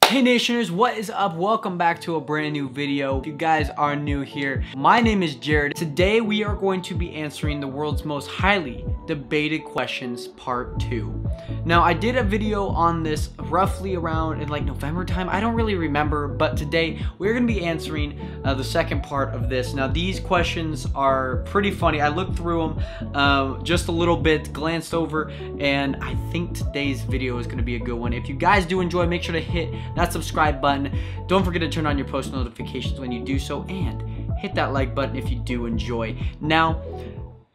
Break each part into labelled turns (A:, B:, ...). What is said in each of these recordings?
A: Hey Nationers, what is up? Welcome back to a brand new video. If you guys are new here, my name is Jared. Today we are going to be answering the world's most highly debated questions part 2. Now I did a video on this roughly around in like November time. I don't really remember, but today we're going to be answering the second part of this. Now these questions are pretty funny. I looked through them just a little bit, glanced over, and I think today's video is going to be a good one. If you guys do enjoy, make sure to hit that subscribe button. Don't forget to turn on your post notifications when you do so, and hit that like button if you do enjoy. Now,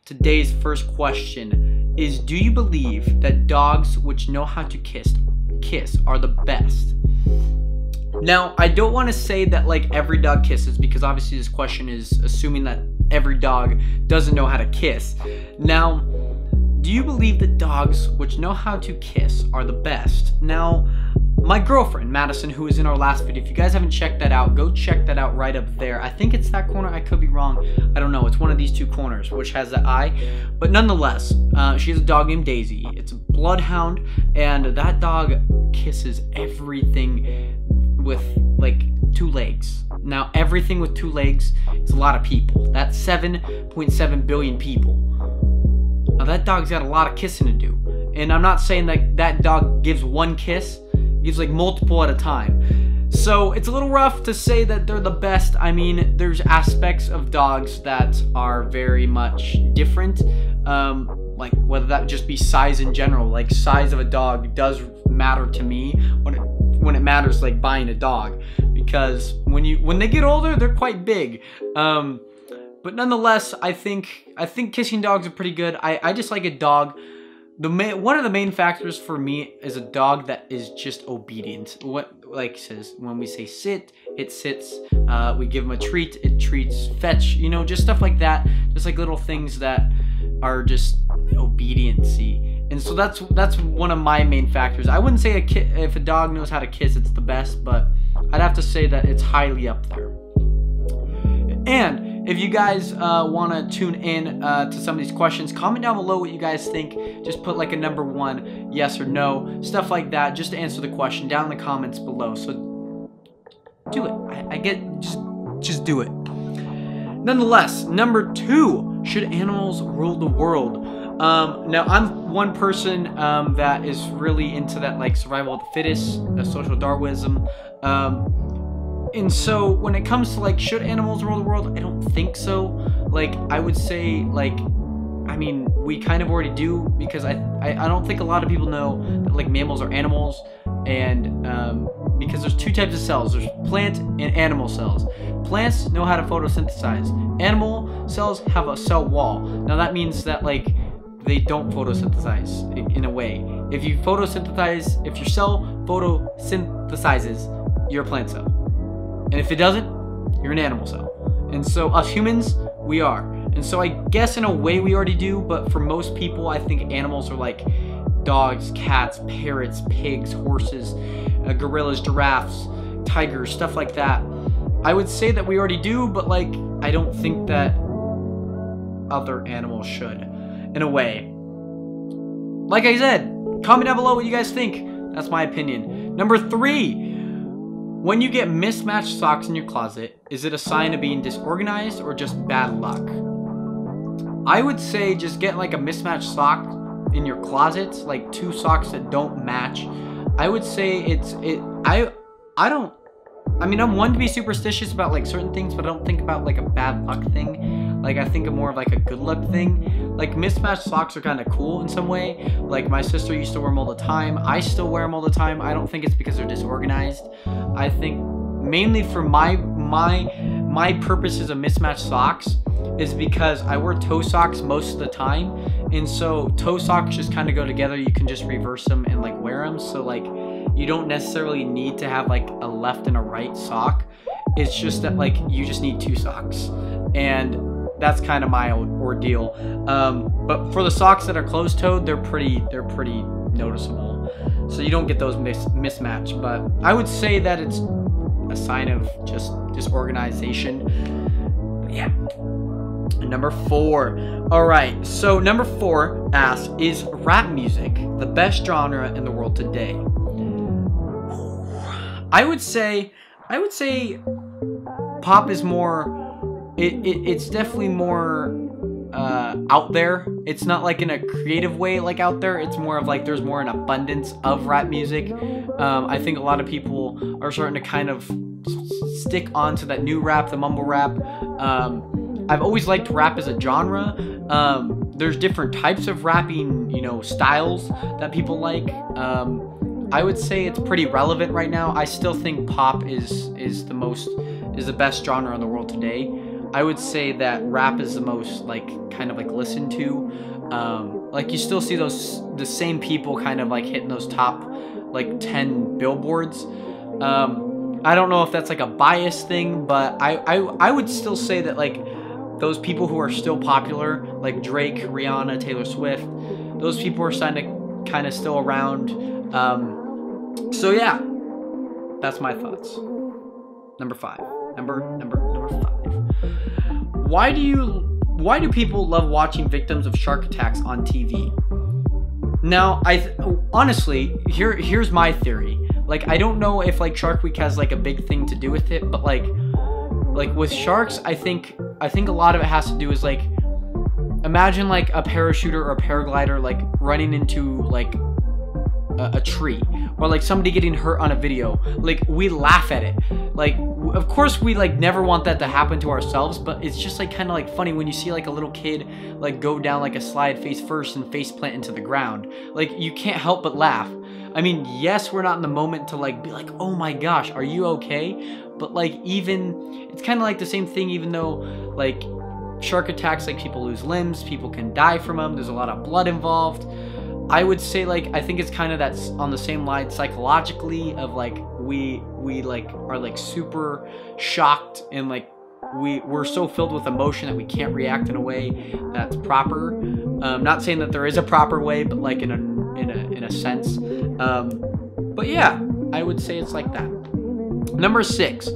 A: today's first question is, do you believe that dogs which know how to kiss are the best? Now, I don't want to say that like every dog kisses, because obviously this question is assuming that every dog doesn't know how to kiss. Now, do you believe that dogs which know how to kiss are the best? Now, my girlfriend, Madison, who is in our last video, if you guys haven't checked that out, go check that out right up there. I think it's that corner. I could be wrong. I don't know. It's one of these two corners, which has that eye. But nonetheless, she has a dog named Daisy. It's a bloodhound, and that dog kisses everything with, like, 2 legs. Now, everything with 2 legs is a lot of people. That's 7.7 billion people. Now, that dog's got a lot of kissing to do. And I'm not saying that that dog gives one kiss. Gives like multiple at a time. So it's a little rough to say that they're the best. I mean, there's aspects of dogs that are very much different. Like whether that just be size in general. Like size of a dog does matter to me when it matters like buying a dog. Because when they get older, they're quite big. But nonetheless, I think kissing dogs are pretty good. I just like a dog. One of the main factors for me is a dog that is just obedient. Like says, when we say sit, it sits. We give them a treat, it treats. Fetch, you know, just stuff like that. Just like little things that are just obediency. And so that's one of my main factors. I wouldn't say if a dog knows how to kiss, it's the best, but I'd have to say that it's highly up there. And if you guys want to tune in to some of these questions, comment down below what you guys think. Just put like a number 1, yes or no, stuff like that, just to answer the question down in the comments below. So do it. Just do it. Nonetheless, number 2, should animals rule the world? Now I'm one person that is really into that like survival of the fittest, social Darwinism. And so when it comes to like, should animals rule the world? I don't think so. Like, I would say like, I mean, we kind of already do, because I don't think a lot of people know that like mammals are animals, and because there's 2 types of cells. There's plant and animal cells. Plants know how to photosynthesize. Animal cells have a cell wall. Now that means that like they don't photosynthesize in a way. If you photosynthesize, if your cell photosynthesizes, you're a plant cell. And if it doesn't, you're an animal cell. And so us humans, we are. And so I guess in a way we already do, but for most people, I think animals are like dogs, cats, parrots, pigs, horses, gorillas, giraffes, tigers, stuff like that. I would say that we already do, but like, I don't think that other animals should, in a way. Like I said, comment down below what you guys think. That's my opinion. Number 3. When you get mismatched socks in your closet, is it a sign of being disorganized or just bad luck? I would say just get like a mismatched sock in your closet, like 2 socks that don't match. I would say I mean, I'm one to be superstitious about like certain things, but I don't think about like a bad luck thing. Like I think of more of like a good luck thing. Like mismatched socks are kind of cool in some way. Like my sister used to wear them all the time. I still wear them all the time. I don't think it's because they're disorganized. I think mainly for my purposes of mismatched socks is because I wear toe socks most of the time, and so toe socks just kind of go together. You can just reverse them and like wear them, so like you don't necessarily need to have like a left and a right sock. It's just that like you just need 2 socks, and that's kind of my ordeal. But for the socks that are closed-toed, they're pretty noticeable, so you don't get those mismatched. But I would say that it's a sign of just disorganization. Yeah. Number 4. Alright, so number 4 asks, is rap music the best genre in the world today? I would say pop is more, it's definitely more out there. It's not like in a creative way like out there. It's more of like there's more an abundance of rap music. I think a lot of people are starting to kind of stick onto that new rap, the mumble rap. I've always liked rap as a genre. There's different types of rapping, you know, styles that people like. I would say it's pretty relevant right now. I still think pop is the best genre in the world today. I would say that rap is the most like kind of like listened to. Like you still see the same people kind of like hitting those top like 10 billboards. I don't know if that's like a bias thing, but I would still say that like those people who are still popular, like Drake, Rihanna, Taylor Swift, those people are starting to kind of still around. So yeah, that's my thoughts. Number 5. Number 5. Why do people love watching victims of shark attacks on TV? Now, honestly, here's my theory. Like, I don't know if like Shark Week has like a big thing to do with it, but like with sharks, I think a lot of it has to do is like, imagine like a parachuter or a paraglider like running into like a tree, or like somebody getting hurt on a video. Like, we laugh at it. Like, of course we like never want that to happen to ourselves, but it's just like kind of like funny when you see like a little kid like go down like a slide face first and face plant into the ground. Like, you can't help but laugh. I mean, yes, we're not in the moment to like be like, oh my gosh, are you okay? But like, even it's kind of like the same thing, even though like shark attacks, like people lose limbs, people can die from them, there's a lot of blood involved. I would say like, I think it's kind of that's on the same line psychologically of like we like are like super shocked, and like we're so filled with emotion that we can't react in a way that's proper. Not saying that there is a proper way, but like in a sense. But yeah, I would say it's like that. Number 6,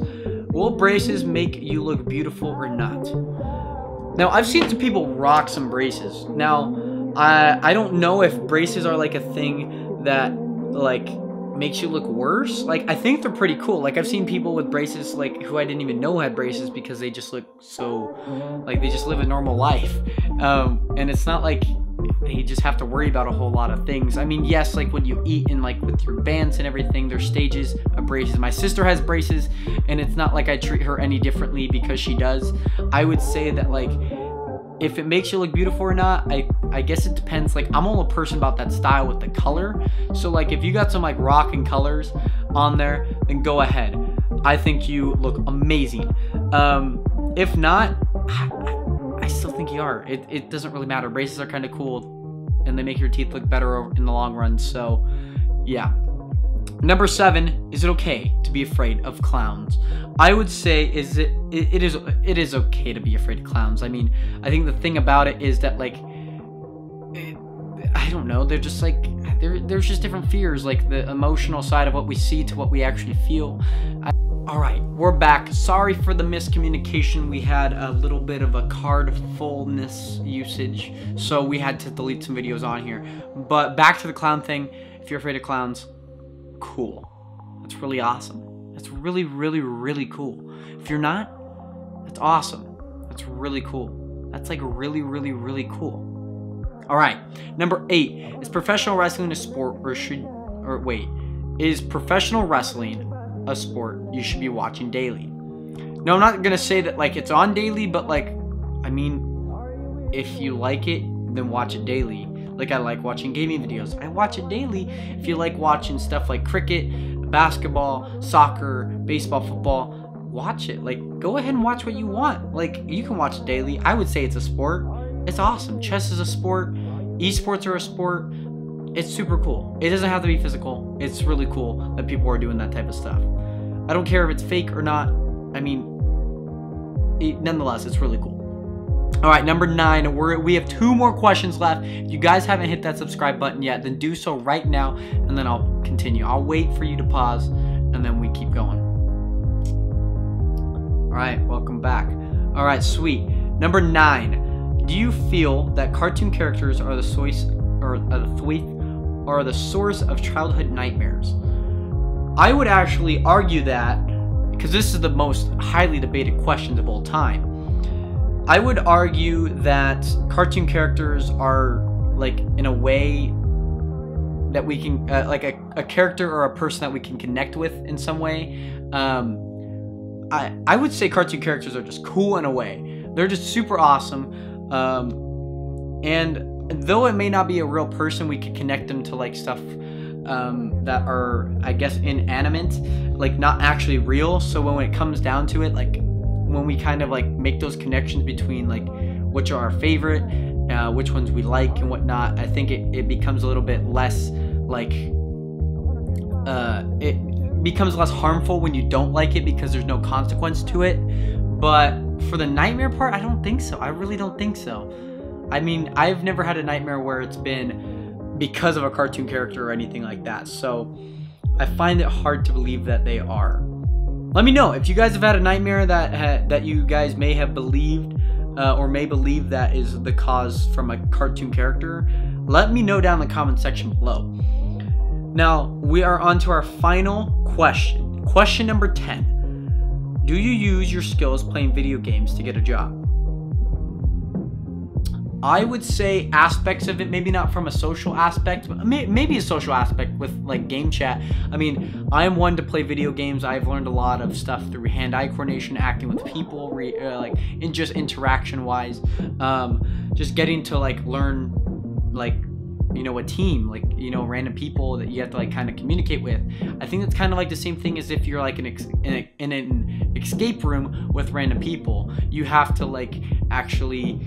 A: will braces make you look beautiful or not? Now, I've seen some people rock some braces. Now, I don't know if braces are like a thing that like makes you look worse. Like, I think they're pretty cool. Like, I've seen people with braces like who I didn't even know had braces because they just look so like they just live a normal life. And it's not like you just have to worry about a whole lot of things. I mean, yes, like when you eat and like with your bands and everything, there's stages of braces. My sister has braces, and it's not like I treat her any differently because she does. I would say that like, if it makes you look beautiful or not, I guess it depends. Like, I'm all a person about that style with the color. So like, if you got some like rocking colors on there, then go ahead. I think you look amazing. If not, I still think you are. It doesn't really matter. Braces are kind of cool, and they make your teeth look better in the long run. So yeah. Number 7, is it okay to be afraid of clowns? I would say it is okay to be afraid of clowns. I mean, I think the thing about it is that like, I don't know, they're just like, there's just different fears, like the emotional side of what we see to what we actually feel. All right, we're back. Sorry for the miscommunication. We had a little bit of a card fullness usage, so we had to delete some videos on here. But back to the clown thing. If you're afraid of clowns, cool. That's really awesome. That's really, really, really cool. If you're not, that's awesome. That's really cool. That's like really, really, really cool. All right, number 8, is professional wrestling a sport, is professional wrestling a sport you should be watching daily? No, I'm not gonna say that like it's on daily, but like, I mean, if you like it, then watch it daily. Like, I like watching gaming videos, I watch it daily. If you like watching stuff like cricket, basketball, soccer, baseball, football, watch it. Like, go ahead and watch what you want. Like, you can watch it daily. I would say it's a sport. It's awesome. Chess is a sport. Esports are a sport. It's super cool. It doesn't have to be physical. It's really cool that people are doing that type of stuff. I don't care if it's fake or not. I mean, nonetheless, it's really cool. All right, number 9, we have 2 more questions left. If you guys haven't hit that subscribe button yet, then do so right now, and then I'll continue. I'll wait for you to pause, and then we keep going. All right, welcome back. All right, sweet. Number 9, do you feel that cartoon characters are the source of childhood nightmares? I would actually argue that, because this is the most highly debated questions of all time, I would argue that cartoon characters are, like, in a way that we can, like a character or a person that we can connect with in some way. I would say cartoon characters are just cool in a way. They're just super awesome. And though it may not be a real person, we can connect them to like stuff that are, I guess, inanimate, like not actually real. So when it comes down to it, like when we kind of like make those connections between like which are our favorite, which ones we like and whatnot, I think it becomes a little bit less like it becomes less harmful when you don't like it because there's no consequence to it. But for the nightmare part, I don't think so. I really don't think so. I mean, I've never had a nightmare where it's been because of a cartoon character or anything like that. So I find it hard to believe that they are. Let me know if you guys have had a nightmare that you guys may have believed or may believe that is the cause from a cartoon character. Let me know down in the comment section below. Now, we are on to our final question. Question number 10. Do you use your skills playing video games to get a job? I would say aspects of it, maybe not from a social aspect, but maybe a social aspect with like game chat. I mean, I am one to play video games. I've learned a lot of stuff through hand-eye coordination, acting with people, like in just interaction-wise, just getting to like learn like, you know, a team, like, you know, random people that you have to like kind of communicate with. I think that's kind of like the same thing as if you're like in an escape room with random people. You have to like actually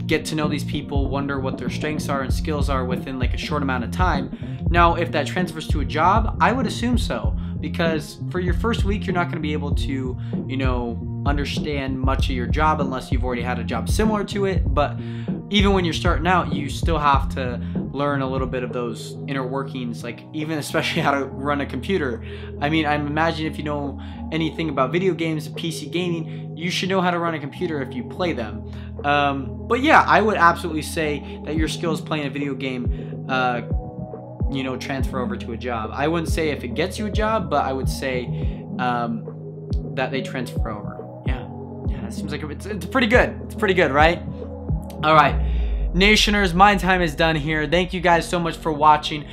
A: get to know these people, wonder what their strengths are and skills are within like a short amount of time. Now, if that transfers to a job, I would assume so, because for your first week, you're not going to be able to, you know, understand much of your job unless you've already had a job similar to it. But even when you're starting out, you still have to learn a little bit of those inner workings, like even especially how to run a computer. I mean, I imagine if you know anything about video games and PC gaming, you should know how to run a computer if you play them. But yeah, I would absolutely say that your skills playing a video game, you know, transfer over to a job. I wouldn't say if it gets you a job, but I would say that they transfer over. Yeah, it seems like it's pretty good. It's pretty good, right? All right, Nationers, my time is done here. Thank you guys so much for watching.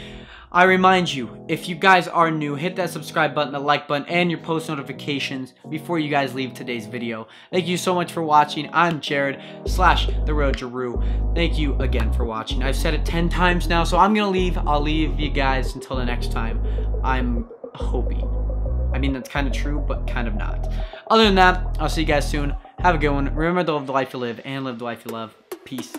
A: I remind you, if you guys are new, hit that subscribe button, the like button, and your post notifications before you guys leave today's video. Thank you so much for watching. I'm Jared / TheRealJoru. Thank you again for watching. I've said it 10 times now, so I'm gonna leave. I'll leave you guys until the next time. I'm hoping. I mean, that's kind of true, but kind of not. Other than that, I'll see you guys soon. Have a good one. Remember to live the life you live and live the life you love. Peace.